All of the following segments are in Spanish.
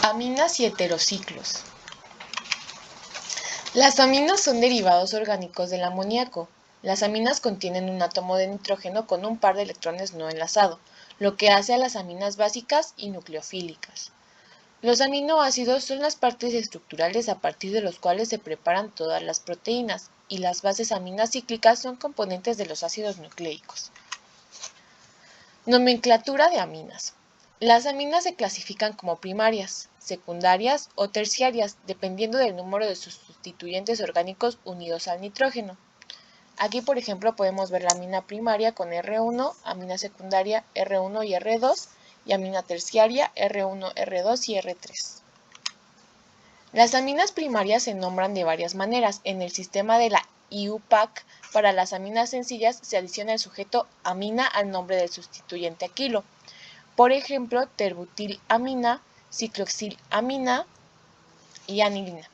Aminas y heterociclos. Las aminas son derivados orgánicos del amoníaco. Las aminas contienen un átomo de nitrógeno con un par de electrones no enlazado, lo que hace a las aminas básicas y nucleofílicas. Los aminoácidos son las partes estructurales a partir de los cuales se preparan todas las proteínas, y las bases aminacíclicas son componentes de los ácidos nucleicos. Nomenclatura de aminas. Las aminas se clasifican como primarias, secundarias o terciarias, dependiendo del número de sus sustituyentes orgánicos unidos al nitrógeno. Aquí, por ejemplo, podemos ver la amina primaria con R1, amina secundaria R1 y R2, y amina terciaria R1, R2 y R3. Las aminas primarias se nombran de varias maneras. En el sistema de la IUPAC, para las aminas sencillas se adiciona el sujeto amina al nombre del sustituyente aquilo. Por ejemplo, terbutilamina, cicloxilamina y anilina.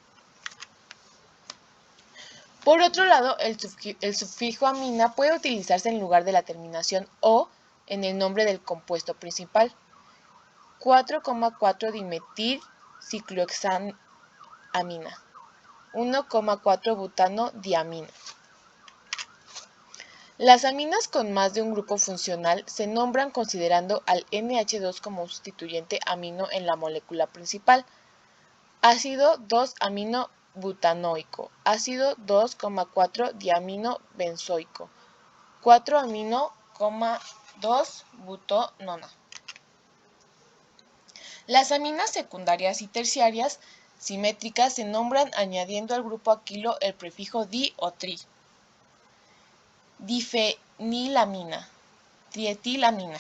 Por otro lado, el sufijo amina puede utilizarse en lugar de la terminación O en el nombre del compuesto principal. 4,4-dimetil ciclohexanamina, 1,4-butano-diamina. Las aminas con más de un grupo funcional se nombran considerando al NH2 como sustituyente amino en la molécula principal. Ácido 2-amino-butanoico, ácido 2,4-diamino benzoico, 4-amino,2-butanona. Las aminas secundarias y terciarias simétricas se nombran añadiendo al grupo aquilo el prefijo di o tri. Difenilamina, trietilamina.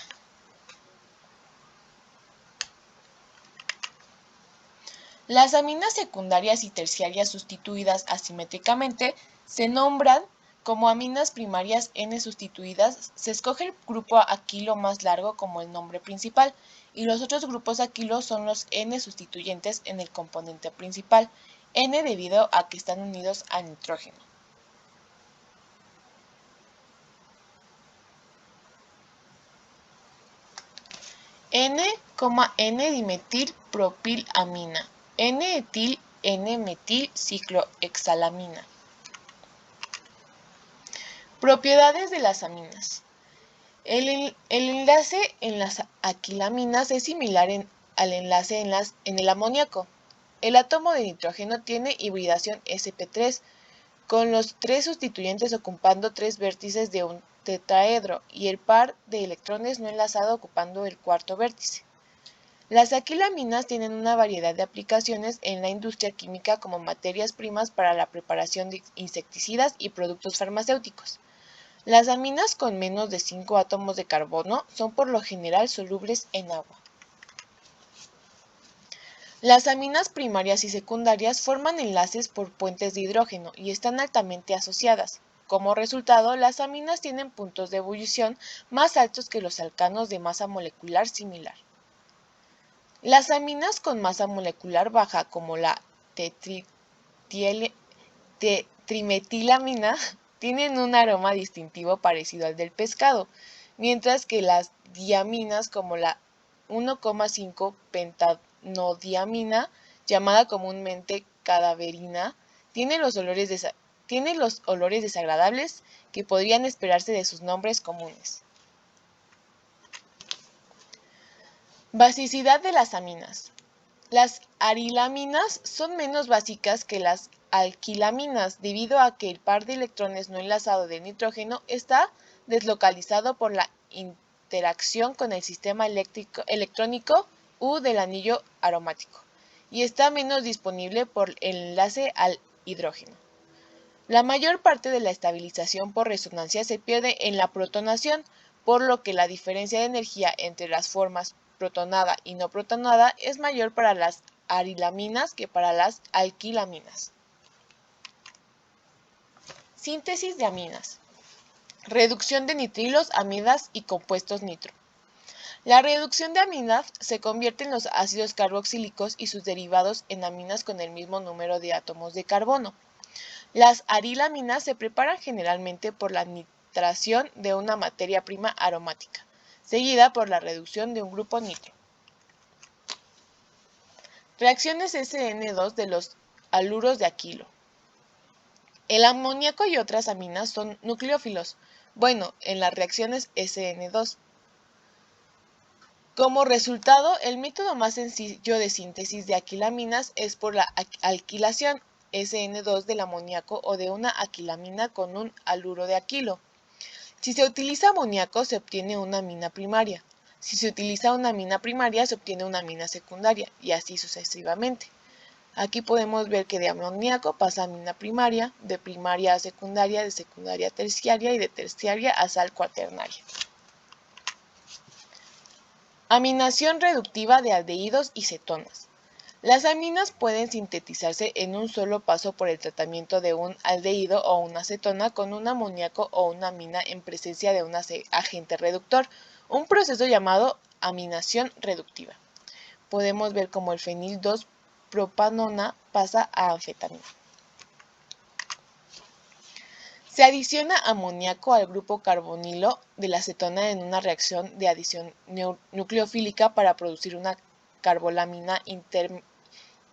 Las aminas secundarias y terciarias sustituidas asimétricamente se nombran como aminas primarias N sustituidas. Se escoge el grupo aquilo más largo como el nombre principal y los otros grupos aquilo son los N sustituyentes en el componente principal, N debido a que están unidos al nitrógeno. N,N-dimetilpropilamina, N-etil, N-metil ciclohexalamina. Propiedades de las aminas. El enlace en las aquilaminas es similar al enlace en el amoníaco. El átomo de nitrógeno tiene hibridación sp3, con los tres sustituyentes ocupando tres vértices de un tetraedro y el par de electrones no enlazado ocupando el cuarto vértice. Las aquilaminas tienen una variedad de aplicaciones en la industria química como materias primas para la preparación de insecticidas y productos farmacéuticos. Las aminas con menos de 5 átomos de carbono son por lo general solubles en agua. Las aminas primarias y secundarias forman enlaces por puentes de hidrógeno y están altamente asociadas. Como resultado, las aminas tienen puntos de ebullición más altos que los alcanos de masa molecular similar. Las aminas con masa molecular baja, como la trimetilamina, tienen un aroma distintivo parecido al del pescado, mientras que las diaminas, como la 1,5-pentanodiamina, llamada comúnmente cadaverina, tienen los olores desagradables que podrían esperarse de sus nombres comunes. Basicidad de las aminas. Las arilaminas son menos básicas que las alquilaminas debido a que el par de electrones no enlazado del nitrógeno está deslocalizado por la interacción con el sistema electrónico U del anillo aromático y está menos disponible por el enlace al hidrógeno. La mayor parte de la estabilización por resonancia se pierde en la protonación, por lo que la diferencia de energía entre las formas protonada y no protonada es mayor para las arilaminas que para las alquilaminas. Síntesis de aminas. Reducción de nitrilos, amidas y compuestos nitro. La reducción de aminas se convierte en los ácidos carboxílicos y sus derivados en aminas con el mismo número de átomos de carbono. Las arilaminas se preparan generalmente por la nitración de una materia prima aromática, seguida por la reducción de un grupo nitro. Reacciones SN2 de los haluros de Aquilo. El amoníaco y otras aminas son nucleófilos. Bueno, en las reacciones SN2. Como resultado, el método más sencillo de síntesis de aquilaminas es por la alquilación SN2 del amoníaco o de una aquilamina con un haluro de aquilo. Si se utiliza amoníaco, se obtiene una amina primaria. Si se utiliza una amina primaria, se obtiene una amina secundaria, y así sucesivamente. Aquí podemos ver que de amoníaco pasa a amina primaria, de primaria a secundaria, de secundaria a terciaria y de terciaria a sal cuaternaria. Aminación reductiva de aldehídos y cetonas. Las aminas pueden sintetizarse en un solo paso por el tratamiento de un aldehído o una cetona con un amoníaco o una amina en presencia de un agente reductor, un proceso llamado aminación reductiva. Podemos ver cómo el fenil 2-propanona pasa a anfetamina. Se adiciona amoníaco al grupo carbonilo de la cetona en una reacción de adición nucleofílica para producir una carbolamina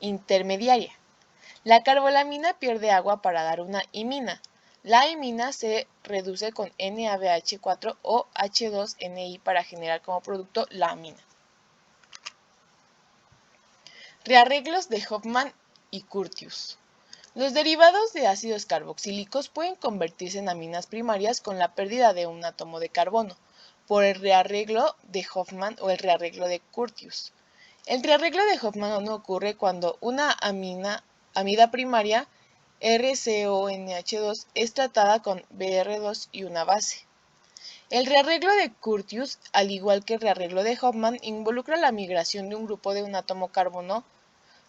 intermediaria. La carbolamina pierde agua para dar una imina. La imina se reduce con NaBH4 o H2Ni para generar como producto la amina. Rearreglos de Hofmann y Curtius. Los derivados de ácidos carboxílicos pueden convertirse en aminas primarias con la pérdida de un átomo de carbono, por el rearreglo de Hofmann o el rearreglo de Curtius. El rearreglo de Hofmann ocurre cuando una amida primaria, RCONH2, es tratada con Br2 y una base. El rearreglo de Curtius, al igual que el rearreglo de Hofmann, involucra la migración de un grupo de un átomo carbono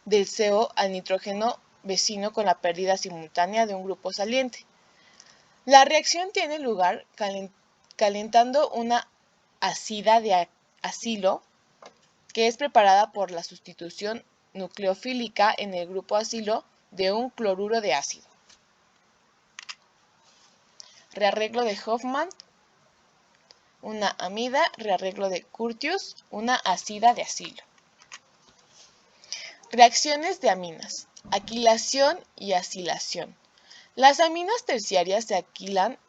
del CO al nitrógeno vecino con la pérdida simultánea de un grupo saliente. La reacción tiene lugar calentando una acida de acilo, que es preparada por la sustitución nucleofílica en el grupo acilo de un cloruro de ácido. Rearreglo de Hofmann, una amida, rearreglo de Curtius, una acida de acilo. Reacciones de aminas. Aquilación y acilación. Las aminas terciarias se aquilan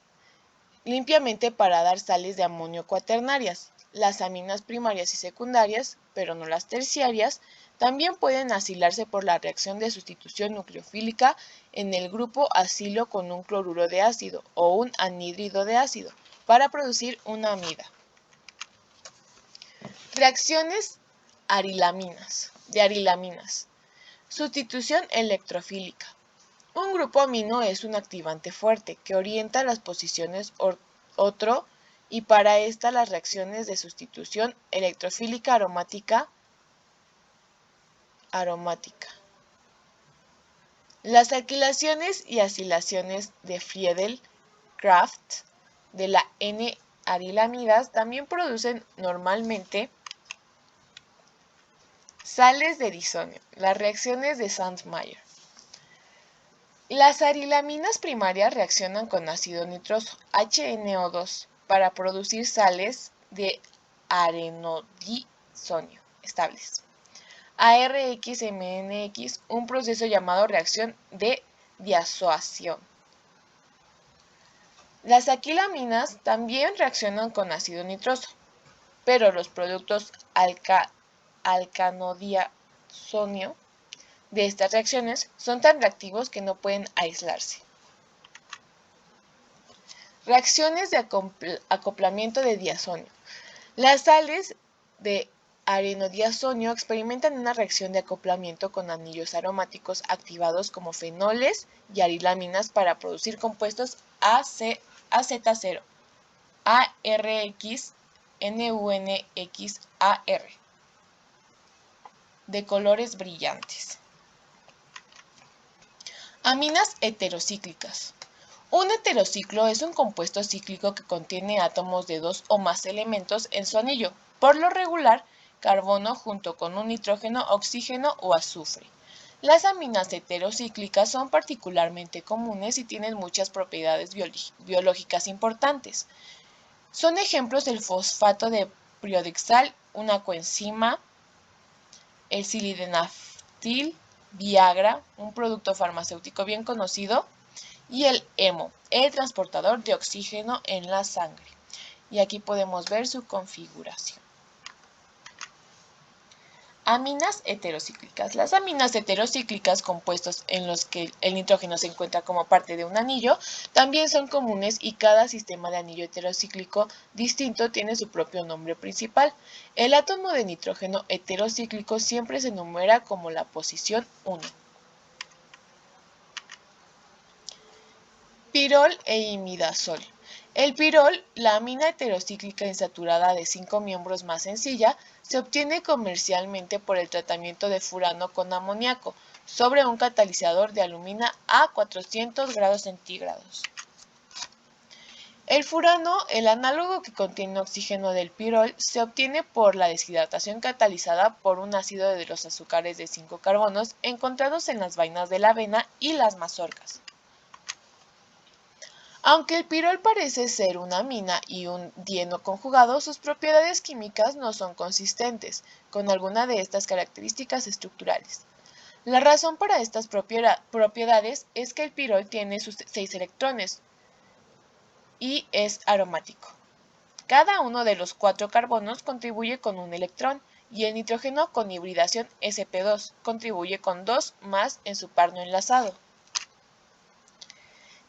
limpiamente para dar sales de amonio cuaternarias. Las aminas primarias y secundarias, pero no las terciarias, también pueden acilarse por la reacción de sustitución nucleofílica en el grupo acilo con un cloruro de ácido o un anhídrido de ácido para producir una amida. Reacciones de arilaminas. Sustitución electrofílica. Un grupo amino es un activante fuerte que orienta las posiciones otro y para esta las reacciones de sustitución electrofílica aromática. Las alquilaciones y acilaciones de Friedel-Crafts de la N-arilamidas también producen normalmente sales de disonio, las reacciones de Sandmeyer. Las arilaminas primarias reaccionan con ácido nitroso, HNO2, para producir sales de arenodisonio estables. ARXMNX, un proceso llamado reacción de diazoación. Las aquilaminas también reaccionan con ácido nitroso, pero los productos alcanodiazonio de estas reacciones son tan reactivos que no pueden aislarse. Reacciones de acoplamiento de diazonio. Las sales de arenodiazonio experimentan una reacción de acoplamiento con anillos aromáticos activados como fenoles y arilaminas para producir compuestos AZ0, ARX, NUNXAR, de colores brillantes. Aminas heterocíclicas. Un heterociclo es un compuesto cíclico que contiene átomos de dos o más elementos en su anillo, por lo regular carbono junto con un nitrógeno, oxígeno o azufre. Las aminas heterocíclicas son particularmente comunes y tienen muchas propiedades biológicas importantes. Son ejemplos el fosfato de piridioxal, una coenzima, el Ribotril, Viagra, un producto farmacéutico bien conocido, y el hemo, el transportador de oxígeno en la sangre. Y aquí podemos ver su configuración. Aminas heterocíclicas. Las aminas heterocíclicas, compuestos en los que el nitrógeno se encuentra como parte de un anillo, también son comunes y cada sistema de anillo heterocíclico distinto tiene su propio nombre principal. El átomo de nitrógeno heterocíclico siempre se enumera como la posición 1. Pirol e imidazol. El pirol, la amina heterocíclica insaturada de 5 miembros más sencilla, se obtiene comercialmente por el tratamiento de furano con amoníaco sobre un catalizador de alumina a 400 grados centígrados. El furano, el análogo que contiene oxígeno del pirol, se obtiene por la deshidratación catalizada por un ácido de los azúcares de 5 carbonos encontrados en las vainas de la avena y las mazorcas. Aunque el pirol parece ser una amina y un dieno conjugado, sus propiedades químicas no son consistentes con alguna de estas características estructurales. La razón para estas propiedades es que el pirol tiene sus 6 electrones y es aromático. Cada uno de los 4 carbonos contribuye con un electrón y el nitrógeno con hibridación sp2 contribuye con 2 más en su par no enlazado.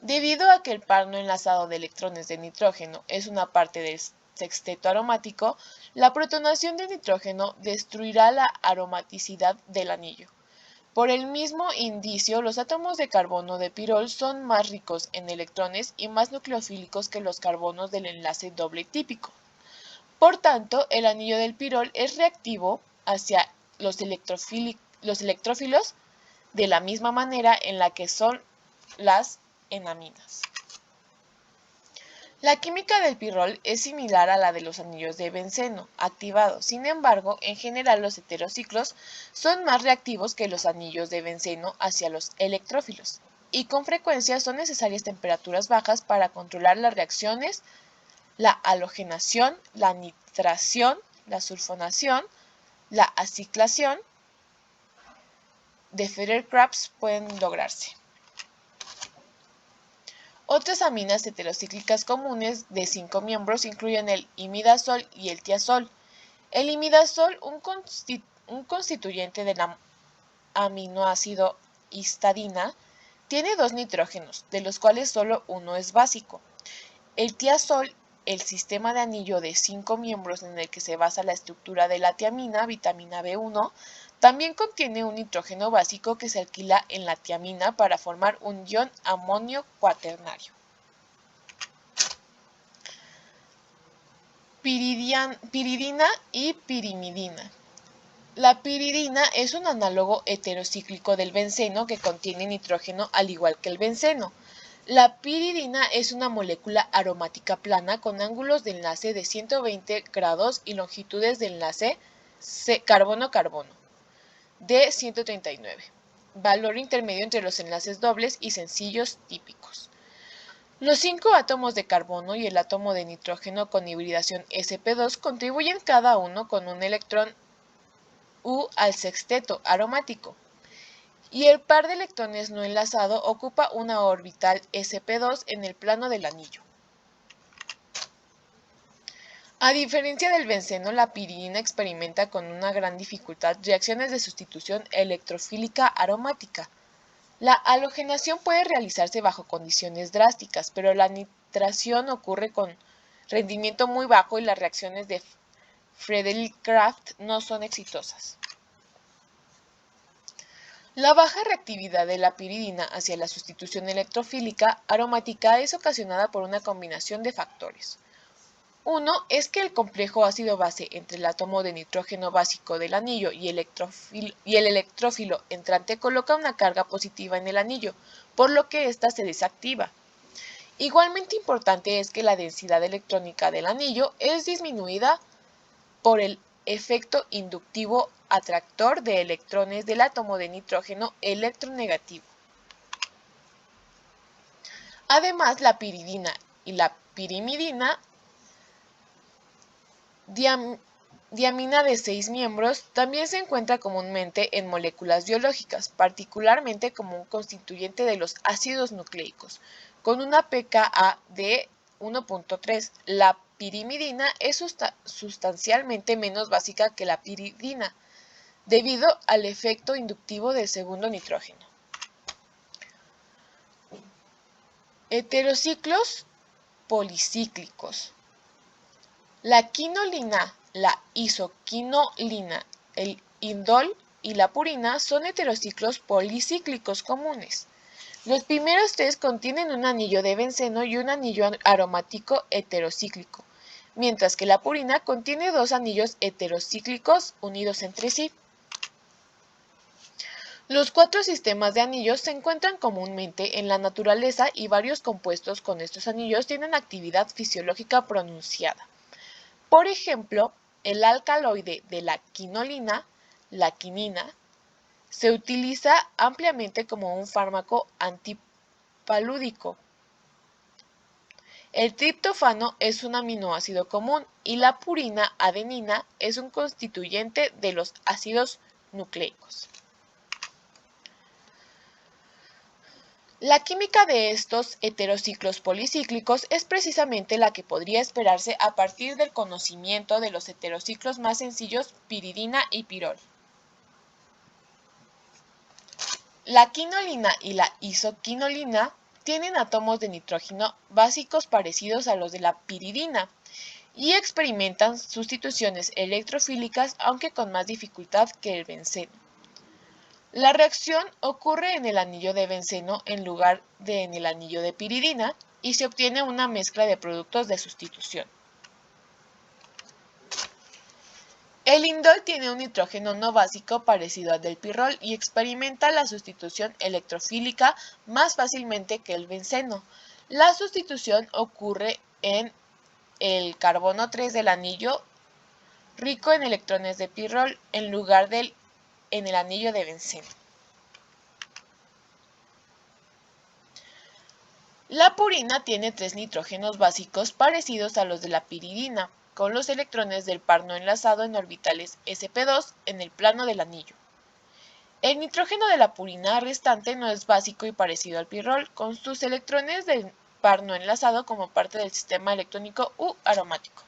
Debido a que el par no enlazado de electrones de nitrógeno es una parte del sexteto aromático, la protonación de nitrógeno destruirá la aromaticidad del anillo. Por el mismo indicio, los átomos de carbono de pirol son más ricos en electrones y más nucleofílicos que los carbonos del enlace doble típico. Por tanto, el anillo del pirol es reactivo hacia los electrófilos de la misma manera en la que son las enaminas. La química del pirol es similar a la de los anillos de benceno activados. Sin embargo, en general los heterociclos son más reactivos que los anillos de benceno hacia los electrófilos y con frecuencia son necesarias temperaturas bajas para controlar las reacciones, la halogenación, la nitración, la sulfonación, la aciclación de Feller-Crafts pueden lograrse. Otras aminas heterocíclicas comunes de 5 miembros incluyen el imidazol y el tiazol. El imidazol, un constituyente del aminoácido histidina, tiene 2 nitrógenos, de los cuales solo uno es básico. El tiazol, el sistema de anillo de 5 miembros en el que se basa la estructura de la tiamina, vitamina B1, también contiene un nitrógeno básico que se alquila en la tiamina para formar un ion amonio cuaternario. Piridina y pirimidina. La piridina es un análogo heterocíclico del benceno que contiene nitrógeno al igual que el benceno. La piridina es una molécula aromática plana con ángulos de enlace de 120 grados y longitudes de enlace carbono-carbono de 139, valor intermedio entre los enlaces dobles y sencillos típicos. Los 5 átomos de carbono y el átomo de nitrógeno con hibridación sp2 contribuyen cada uno con un electrón U al sexteto aromático, y el par de electrones no enlazado ocupa una orbital sp2 en el plano del anillo. A diferencia del benceno, la piridina experimenta con una gran dificultad reacciones de sustitución electrofílica aromática. La halogenación puede realizarse bajo condiciones drásticas, pero la nitración ocurre con rendimiento muy bajo y las reacciones de Friedrich-Crafts no son exitosas. La baja reactividad de la piridina hacia la sustitución electrofílica aromática es ocasionada por una combinación de factores. Uno es que el complejo ácido-base entre el átomo de nitrógeno básico del anillo y el electrófilo entrante coloca una carga positiva en el anillo, por lo que ésta se desactiva. Igualmente importante es que la densidad electrónica del anillo es disminuida por el efecto inductivo atractor de electrones del átomo de nitrógeno electronegativo. Además, la piridina y la pirimidina diamina de 6 miembros también se encuentra comúnmente en moléculas biológicas, particularmente como un constituyente de los ácidos nucleicos, con una pKa de 1.3. La pirimidina es sustancialmente menos básica que la piridina, debido al efecto inductivo del segundo nitrógeno. Heterociclos policíclicos. La quinolina, la isoquinolina, el indol y la purina son heterociclos policíclicos comunes. Los primeros tres contienen un anillo de benceno y un anillo aromático heterocíclico, mientras que la purina contiene dos anillos heterocíclicos unidos entre sí. Los 4 sistemas de anillos se encuentran comúnmente en la naturaleza y varios compuestos con estos anillos tienen actividad fisiológica pronunciada. Por ejemplo, el alcaloide de la quinolina, la quinina, se utiliza ampliamente como un fármaco antipalúdico. El triptófano es un aminoácido común y la purina adenina es un constituyente de los ácidos nucleicos. La química de estos heterociclos policíclicos es precisamente la que podría esperarse a partir del conocimiento de los heterociclos más sencillos piridina y pirol. La quinolina y la isoquinolina tienen átomos de nitrógeno básicos parecidos a los de la piridina y experimentan sustituciones electrofílicas aunque con más dificultad que el benceno. La reacción ocurre en el anillo de benceno en lugar de en el anillo de piridina y se obtiene una mezcla de productos de sustitución. El indol tiene un nitrógeno no básico parecido al del pirrol y experimenta la sustitución electrofílica más fácilmente que el benceno. La sustitución ocurre en el carbono 3 del anillo rico en electrones de pirrol en lugar del en el anillo de benceno. La purina tiene 3 nitrógenos básicos parecidos a los de la piridina, con los electrones del par no enlazado en orbitales sp2 en el plano del anillo. El nitrógeno de la purina restante no es básico y parecido al pirrol, con sus electrones del par no enlazado como parte del sistema electrónico U aromático.